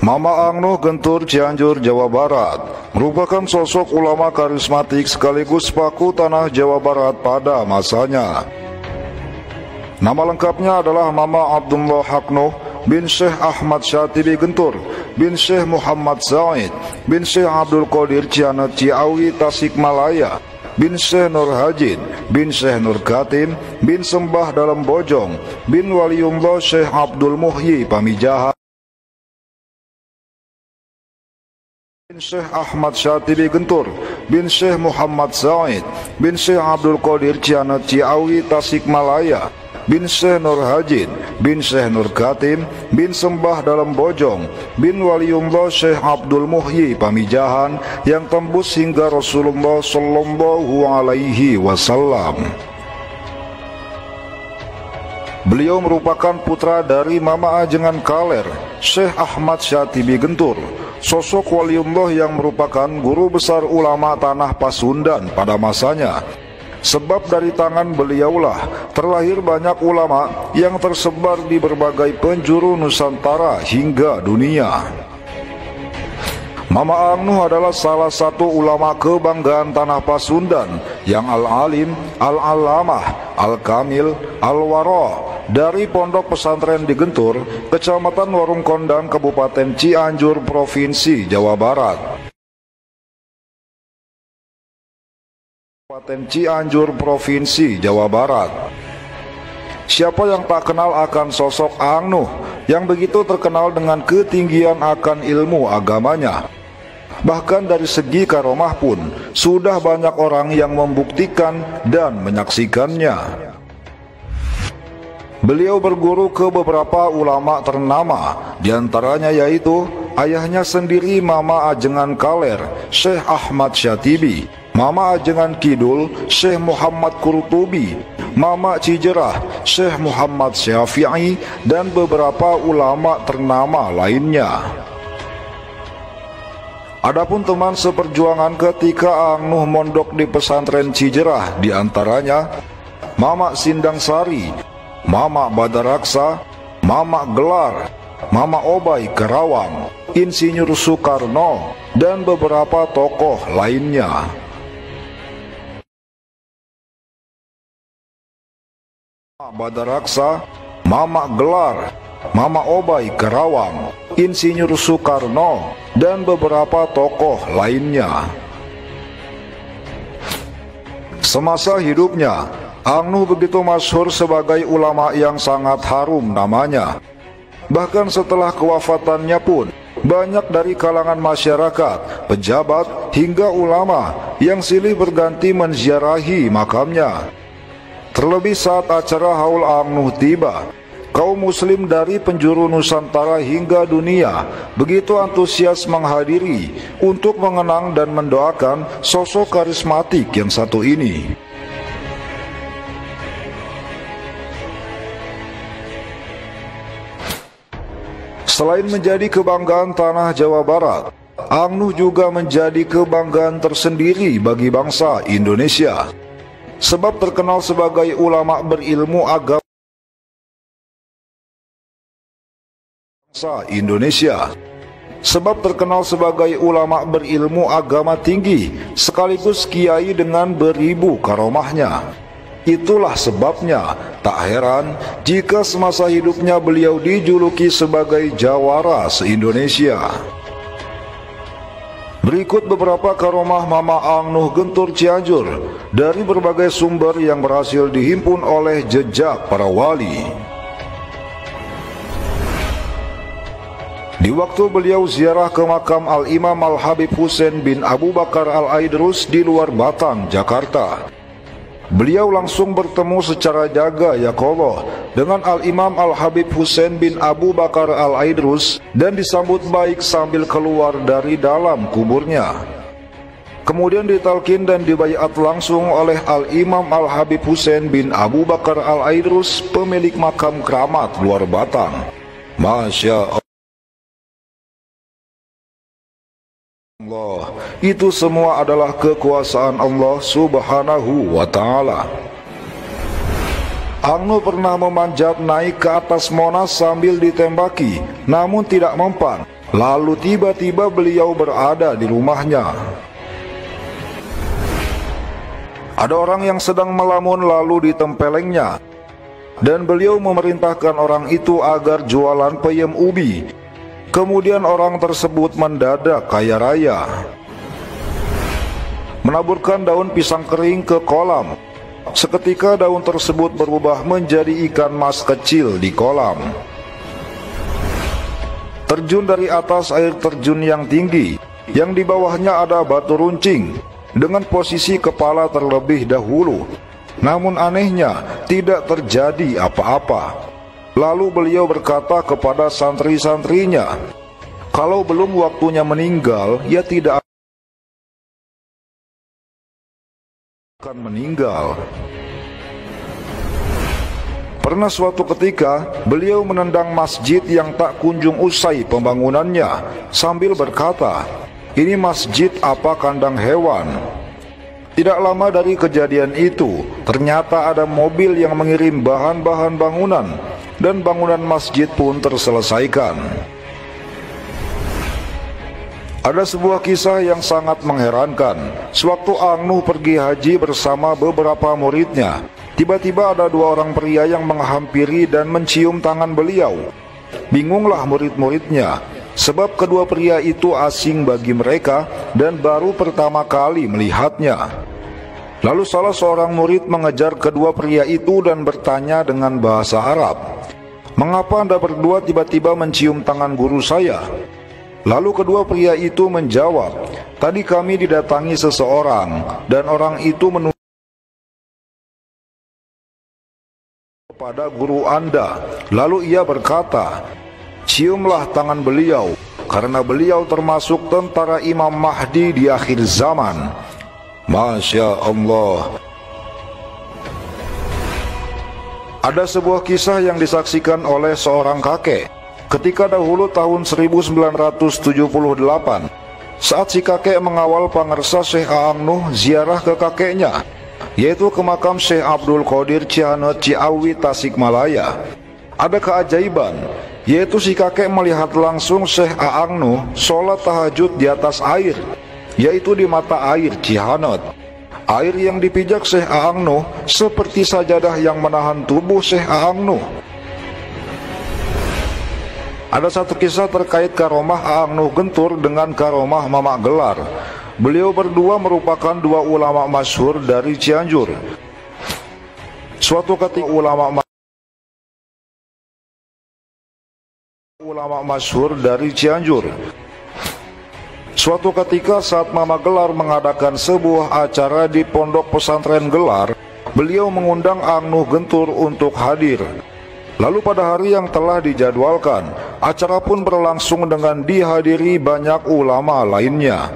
Mama Angnuh Gentur, Cianjur, Jawa Barat, merupakan sosok ulama karismatik sekaligus paku tanah Jawa Barat pada masanya. Nama lengkapnya adalah Mama Abdullah Haknuh bin Syekh Ahmad Syatibi Gentur bin Syekh Muhammad Zaid bin Syekh Abdul Qadir Cianet Ciawi Tasikmalaya bin Syekh Nur Hajid bin Syekh Nur Katim bin Sembah Dalam Bojong bin Waliullah Syekh Abdul Muhyi Pamijahan bin Syekh Ahmad Syatibi Gentur bin Syekh Muhammad Zaid bin Syekh Abdul Qadir Cianet Ciawi Tasikmalaya bin Syekh Nur Hajid bin Syekh Nur Katim bin Sembah Dalam Bojong bin Waliullah Syekh Abdul Muhyi Pamijahan yang tembus hingga Rasulullah Sallallahu Alaihi Wasallam. Beliau merupakan putra dari Mama Ajengan Kaler, Syekh Ahmad Syatibi Gentur, sosok waliullah yang merupakan guru besar ulama tanah Pasundan pada masanya. Sebab dari tangan beliaulah terlahir banyak ulama yang tersebar di berbagai penjuru Nusantara hingga dunia. Mama Angnuh adalah salah satu ulama kebanggaan tanah Pasundan yang al-alim, al-alamah, al-kamil, al-wara dari Pondok Pesantren di Gentur, Kecamatan Warung Kondang, Kabupaten Cianjur, Provinsi Jawa Barat. Kabupaten Cianjur, Provinsi Jawa Barat. Siapa yang tak kenal akan sosok Angnuh yang begitu terkenal dengan ketinggian akan ilmu agamanya? Bahkan dari segi karomah pun sudah banyak orang yang membuktikan dan menyaksikannya. Beliau berguru ke beberapa ulama ternama, diantaranya yaitu ayahnya sendiri Mama Ajengan Kaler, Syekh Ahmad Syatibi, Mama Ajengan Kidul, Syekh Muhammad Qurtubi, Mama Cijerah, Syekh Muhammad Syafi'i, dan beberapa ulama ternama lainnya. Adapun teman seperjuangan ketika Angnuh mondok di pesantren Cijerah, diantaranya Mama Sindang Sari, Mama Badaraksa, Mama Gelar, Mama Obai Kerawang, Insinyur Soekarno, dan beberapa tokoh lainnya. Mama Badaraksa, Mama Gelar, Mama Obai Kerawang, Insinyur Soekarno, dan beberapa tokoh lainnya. Semasa hidupnya, Angnuh begitu masyhur sebagai ulama yang sangat harum namanya. Bahkan setelah kewafatannya pun, banyak dari kalangan masyarakat, pejabat, hingga ulama yang silih berganti menziarahi makamnya. Terlebih saat acara Haul Angnuh tiba, kaum muslim dari penjuru Nusantara hingga dunia begitu antusias menghadiri untuk mengenang dan mendoakan sosok karismatik yang satu ini. Selain menjadi kebanggaan tanah Jawa Barat, Angnuh juga menjadi kebanggaan tersendiri bagi bangsa Indonesia. Sebab terkenal sebagai ulama berilmu agama Indonesia. Sebab terkenal sebagai ulama berilmu agama tinggi sekaligus kiai dengan beribu karomahnya. Itulah sebabnya tak heran jika semasa hidupnya beliau dijuluki sebagai jawara se-Indonesia. Berikut beberapa karomah Mama Angnuh Gentur Cianjur dari berbagai sumber yang berhasil dihimpun oleh jejak para wali. Di waktu beliau ziarah ke makam Al-Imam Al-Habib Husain bin Abu Bakar Al-Aidrus di luar Batang, Jakarta, beliau langsung bertemu secara jaga yaqadhah dengan Al-Imam Al-Habib Husain bin Abu Bakar Al-Aidrus dan disambut baik sambil keluar dari dalam kuburnya. Kemudian ditalkin dan dibaiat langsung oleh Al-Imam Al-Habib Husain bin Abu Bakar Al-Aidrus, pemilik makam keramat luar Batang. Masya Allah. Itu semua adalah kekuasaan Allah Subhanahu wa Ta'ala. Angnuh pernah memanjat naik ke atas Monas sambil ditembaki, namun tidak mempan. Lalu tiba-tiba beliau berada di rumahnya. Ada orang yang sedang melamun lalu ditempelengnya, dan beliau memerintahkan orang itu agar jualan peyem ubi. Kemudian orang tersebut mendadak kaya raya. Menaburkan daun pisang kering ke kolam. Seketika daun tersebut berubah menjadi ikan mas kecil di kolam. Terjun dari atas air terjun yang tinggi, yang di bawahnya ada batu runcing, dengan posisi kepala terlebih dahulu. Namun anehnya, tidak terjadi apa-apa. Lalu beliau berkata kepada santri-santrinya, kalau belum waktunya meninggal, ia tidak akan meninggal. Pernah suatu ketika, beliau menendang masjid yang tak kunjung usai pembangunannya, sambil berkata, ini masjid apa kandang hewan? Tidak lama dari kejadian itu, ternyata ada mobil yang mengirim bahan-bahan bangunan, dan bangunan masjid pun terselesaikan. Ada sebuah kisah yang sangat mengherankan. Sewaktu Ang Nuh pergi haji bersama beberapa muridnya, tiba-tiba ada dua orang pria yang menghampiri dan mencium tangan beliau. Bingunglah murid-muridnya, sebab kedua pria itu asing bagi mereka dan baru pertama kali melihatnya. Lalu salah seorang murid mengejar kedua pria itu dan bertanya dengan bahasa Arab, mengapa Anda berdua tiba-tiba mencium tangan guru saya? Lalu kedua pria itu menjawab, tadi kami didatangi seseorang, dan orang itu menunjuk kepada guru Anda. Lalu ia berkata, ciumlah tangan beliau, karena beliau termasuk tentara Imam Mahdi di akhir zaman. Masya Allah. Ada sebuah kisah yang disaksikan oleh seorang kakek. Ketika dahulu tahun 1978, saat si kakek mengawal pangersa Syekh Ang Nuh ziarah ke kakeknya, yaitu ke makam Syekh Abdul Qadir Cihanut Ciawi Tasikmalaya. Ada keajaiban, yaitu si kakek melihat langsung Syekh Ang Nuh sholat tahajud di atas air, yaitu di mata air Cihanut. Air yang dipijak Syekh Ang Nuh seperti sajadah yang menahan tubuh Syekh Ang Nuh. Ada satu kisah terkait karomah Ang Nuh Gentur dengan karomah Mamak Gelar. Beliau berdua merupakan dua ulama masyhur dari Cianjur. Suatu ketika ulama masyhur dari Cianjur. Suatu ketika saat Mama Gelar mengadakan sebuah acara di pondok pesantren Gelar, beliau mengundang Ang Nuh Gentur untuk hadir. Lalu pada hari yang telah dijadwalkan, acara pun berlangsung dengan dihadiri banyak ulama lainnya.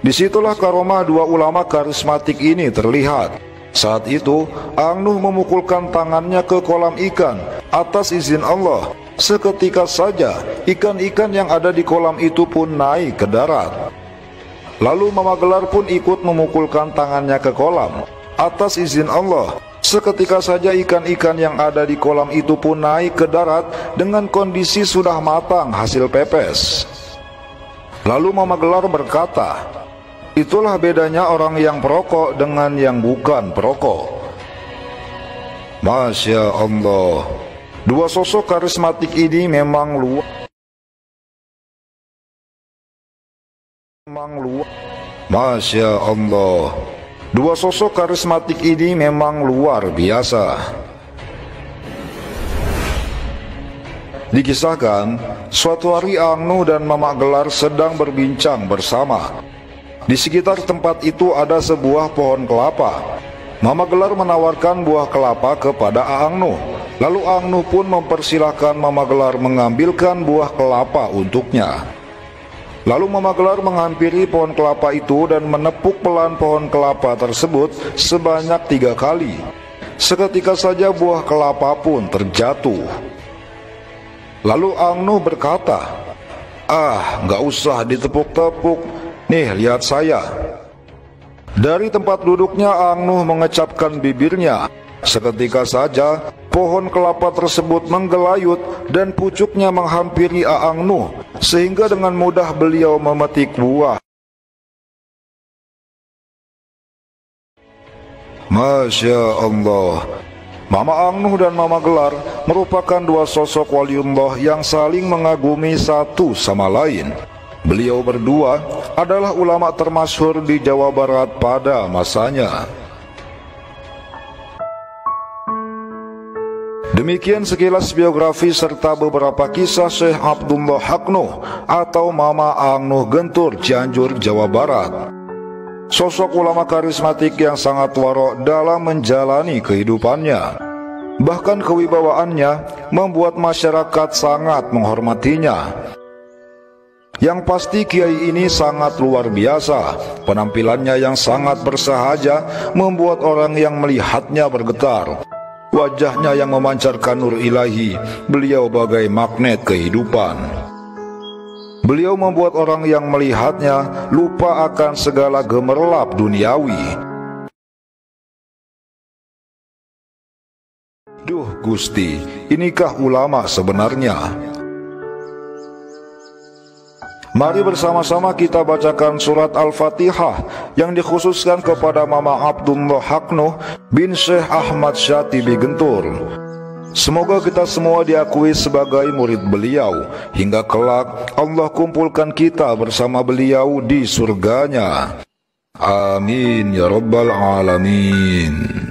Disitulah karomah dua ulama karismatik ini terlihat. Saat itu, Ang Nuh memukulkan tangannya ke kolam ikan atas izin Allah. Seketika saja, ikan-ikan yang ada di kolam itu pun naik ke darat. Lalu Mama Gelar pun ikut memukulkan tangannya ke kolam atas izin Allah. Seketika saja ikan-ikan yang ada di kolam itu pun naik ke darat dengan kondisi sudah matang hasil pepes. Lalu Mama Gelar berkata, itulah bedanya orang yang perokok dengan yang bukan perokok. Masya Allah. Dua sosok karismatik ini memang luar. Masya Allah. Dua sosok karismatik ini memang luar biasa. Dikisahkan, suatu hari Ang Nuh dan Mamak Gelar sedang berbincang bersama. Di sekitar tempat itu ada sebuah pohon kelapa. Mama Gelar menawarkan buah kelapa kepada Ang Nuh. Lalu Ang Nuh pun mempersilahkan Mama Gelar mengambilkan buah kelapa untuknya. Lalu Mama Gelar menghampiri pohon kelapa itu dan menepuk pelan pohon kelapa tersebut sebanyak 3 kali. Seketika saja buah kelapa pun terjatuh. Lalu Ang Nuh berkata, nggak usah ditepuk-tepuk, nih lihat saya. Dari tempat duduknya Ang Nuh mengecapkan bibirnya. Seketika saja pohon kelapa tersebut menggelayut dan pucuknya menghampiri Ang Nuh sehingga dengan mudah beliau memetik buah. Masya Allah, Mama Ang Nuh dan Mama Gelar merupakan dua sosok waliullah yang saling mengagumi satu sama lain. Beliau berdua adalah ulama termasyhur di Jawa Barat pada masanya. Demikian sekilas biografi serta beberapa kisah Syekh Abdullah Haq Nuh atau Mama Ang Nuh Gentur, Cianjur, Jawa Barat. Sosok ulama karismatik yang sangat warok dalam menjalani kehidupannya. Bahkan kewibawaannya membuat masyarakat sangat menghormatinya. Yang pasti kiai ini sangat luar biasa. Penampilannya yang sangat bersahaja membuat orang yang melihatnya bergetar. Wajahnya yang memancarkan nur ilahi, beliau bagai magnet kehidupan. Beliau membuat orang yang melihatnya lupa akan segala gemerlap duniawi. Duh Gusti, inikah ulama sebenarnya? Mari bersama-sama kita bacakan surat Al-Fatihah yang dikhususkan kepada Mama Abdullah Haq Nuh bin Syekh Ahmad Syatibi Gentur. Semoga kita semua diakui sebagai murid beliau, hingga kelak Allah kumpulkan kita bersama beliau di surganya. Amin ya rabbal alamin.